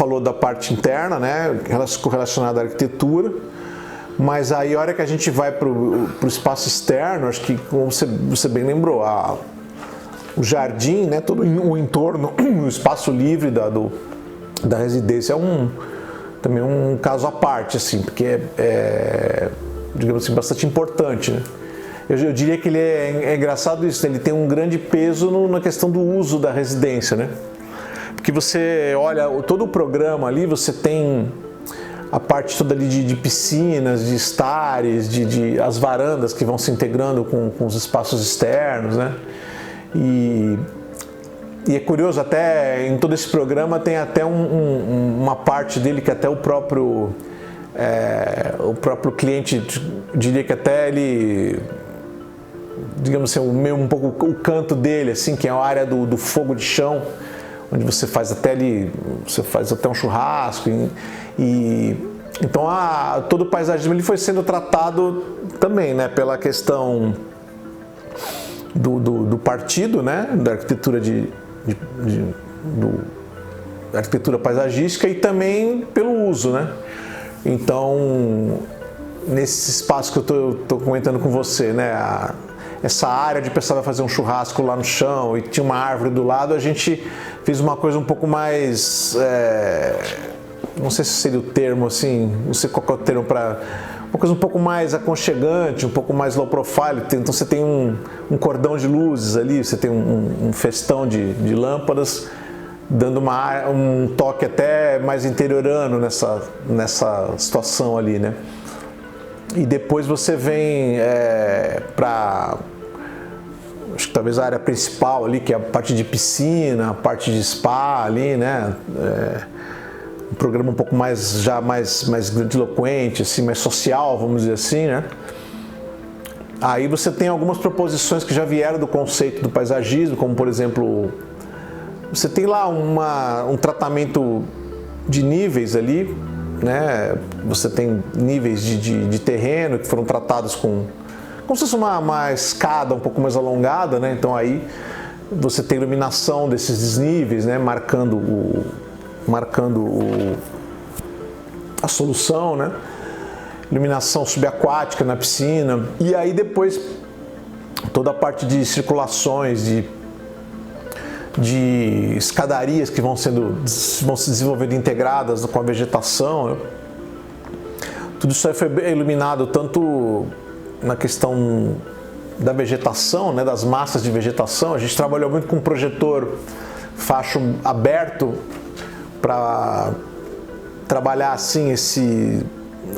falou da parte interna, né, correlacionada à arquitetura, mas aí a hora que a gente vai para o espaço externo, acho que, como você bem lembrou, o jardim, né, todo o entorno, o espaço livre da residência também um caso à parte, assim, porque digamos assim, bastante importante, né? Eu diria que ele é engraçado isso, ele tem um grande peso na questão do uso da residência, né? Porque você olha todo o programa ali, você tem a parte toda ali de piscinas, de estares, as varandas que vão se integrando com os espaços externos, né? E é curioso, até em todo esse programa tem até uma parte dele que até o próprio cliente, diria que até ele, digamos assim, um pouco o canto dele, assim, que é a área do fogo de chão, onde você faz até um churrasco então todo o paisagismo ele foi sendo tratado também, né, pela questão do partido, né, da arquitetura da arquitetura paisagística e também pelo uso, né? Então, nesse espaço que eu estou comentando com você, né, essa área de pessoal vai fazer um churrasco lá no chão e tinha uma árvore do lado, a gente fez uma coisa um pouco mais, não sei se seria o termo assim, não sei qual é o termo para uma coisa um pouco mais aconchegante, um pouco mais low profile. Então você tem um cordão de luzes ali, você tem um festão de lâmpadas, dando um toque até mais interiorano nessa situação ali, né? E depois você vem para, acho que talvez a área principal ali, que é a parte de piscina, a parte de spa ali, né? Um programa um pouco mais grandiloquente, assim, mais social, vamos dizer assim, né? Aí você tem algumas proposições que já vieram do conceito do paisagismo, como por exemplo, você tem lá um tratamento de níveis ali, né? Você tem níveis de terreno que foram tratados como se fosse uma escada um pouco mais alongada, né? Então aí você tem iluminação desses desníveis, né? Marcando a solução, né? Iluminação subaquática na piscina, e aí depois toda a parte de circulações, de escadarias que vão se desenvolvendo integradas com a vegetação, né? Tudo isso aí foi iluminado tanto na questão da vegetação, né? Das massas de vegetação. A gente trabalhou muito com projetor facho aberto para trabalhar assim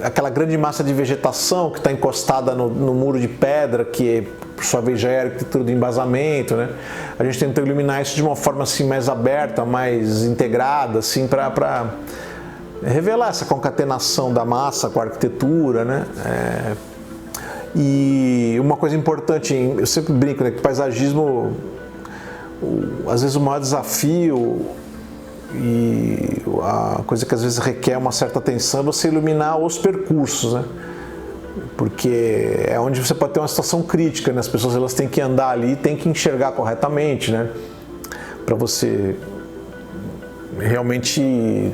aquela grande massa de vegetação que está encostada no muro de pedra, que por sua vez já é a arquitetura do embasamento, né? A gente tentou iluminar isso de uma forma assim mais aberta, mais integrada, assim, para revelar essa concatenação da massa com a arquitetura, né? E uma coisa importante, eu sempre brinco, né, que o paisagismo, às vezes o maior desafio e a coisa que às vezes requer uma certa atenção é você iluminar os percursos, né? Porque é onde você pode ter uma situação crítica, né? As pessoas elas têm que andar ali, têm que enxergar corretamente, né? Para você realmente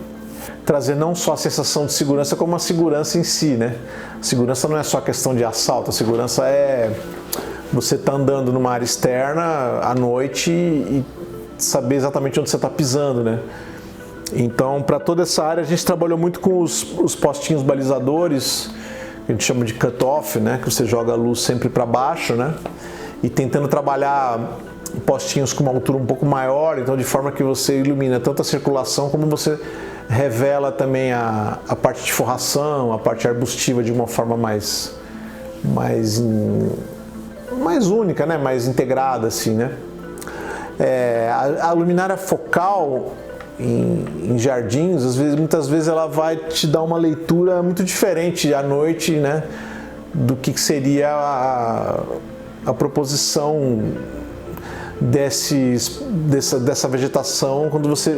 trazer não só a sensação de segurança, como a segurança em si, né? Segurança não é só questão de assalto, a segurança é você estar andando numa área externa à noite e saber exatamente onde você está pisando, né? Então, para toda essa área, a gente trabalhou muito com os postinhos balizadores, que a gente chama de cut-off, né? Que você joga a luz sempre para baixo, né? E tentando trabalhar postinhos com uma altura um pouco maior, então de forma que você ilumina tanto a circulação como você revela também a parte de forração, a parte arbustiva de uma forma mais única, né? Mais integrada, assim, né? A luminária focal em jardins, muitas vezes ela vai te dar uma leitura muito diferente à noite, né, do que seria a proposição dessa vegetação, quando você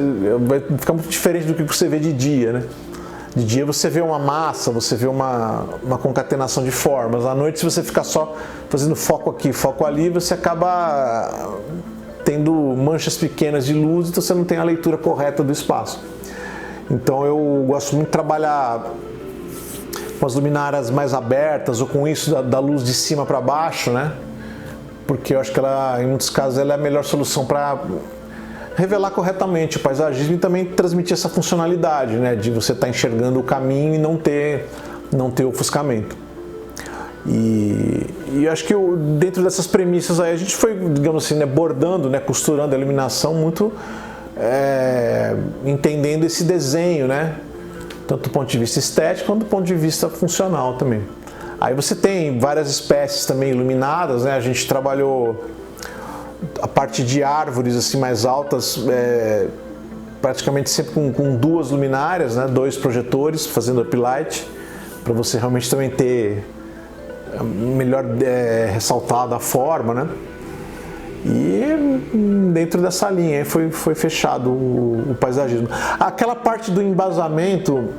vai ficar muito diferente do que você vê de dia, né? De dia você vê uma massa, você vê uma concatenação de formas. À noite, se você ficar só fazendo foco aqui, foco ali, você acaba tendo manchas pequenas de luz, então você não tem a leitura correta do espaço. Então eu gosto muito de trabalhar com as luminárias mais abertas ou com isso da luz de cima para baixo, né? Porque eu acho que ela, em muitos casos, ela é a melhor solução para revelar corretamente o paisagismo e também transmitir essa funcionalidade, né? De você estar enxergando o caminho e não ter ofuscamento. E eu acho que dentro dessas premissas aí a gente foi, digamos assim, né, bordando, né, costurando a iluminação muito entendendo esse desenho, né? Tanto do ponto de vista estético quanto do ponto de vista funcional também. Aí você tem várias espécies também iluminadas, né? A gente trabalhou a parte de árvores assim mais altas, praticamente sempre com duas luminárias, né? 2 projetores fazendo uplight, para você realmente também ter melhor ressaltada a forma, né? E dentro dessa linha foi fechado o paisagismo. Aquela parte do embasamento,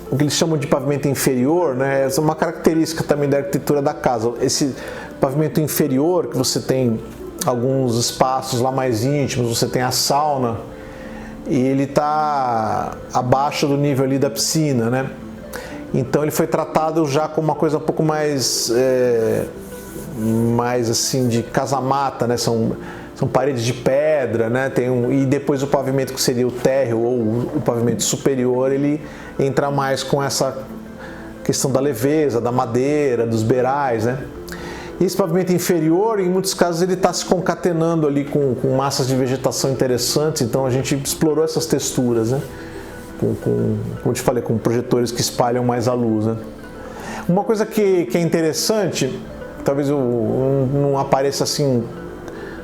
o que eles chamam de pavimento inferior, né? Essa é uma característica também da arquitetura da casa. Esse pavimento inferior, que você tem alguns espaços lá mais íntimos, você tem a sauna, e ele está abaixo do nível ali da piscina, né? Então ele foi tratado já como uma coisa um pouco mais assim de casa-mata, né? São paredes de pedra, né? E depois o pavimento que seria o térreo ou o pavimento superior, ele entra mais com essa questão da leveza, da madeira, dos beirais, né? E esse pavimento inferior, em muitos casos, ele está se concatenando ali com massas de vegetação interessantes, então a gente explorou essas texturas, né? Como eu te falei, com projetores que espalham mais a luz, né? Uma coisa que é interessante, talvez não apareça assim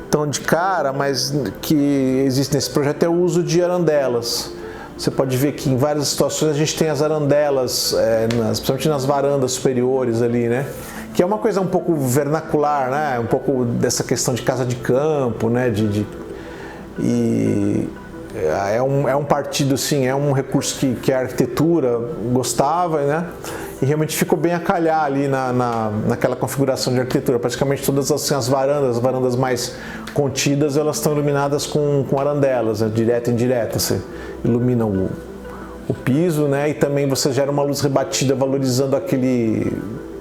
tão de cara, mas que existe nesse projeto é o uso de arandelas. Você pode ver que em várias situações a gente tem as arandelas, principalmente nas varandas superiores ali, né? Que é uma coisa um pouco vernacular, né? Um pouco dessa questão de casa de campo, né? É um partido, assim, é um recurso que a arquitetura gostava, né? E realmente ficou bem a calhar ali naquela configuração de arquitetura. Praticamente todas assim, as varandas mais contidas, elas estão iluminadas com arandelas, né? Direta e indireta. Você ilumina o piso, né? E também você gera uma luz rebatida valorizando aquele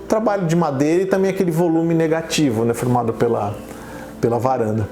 trabalho de madeira e também aquele volume negativo, né? Formado pela varanda.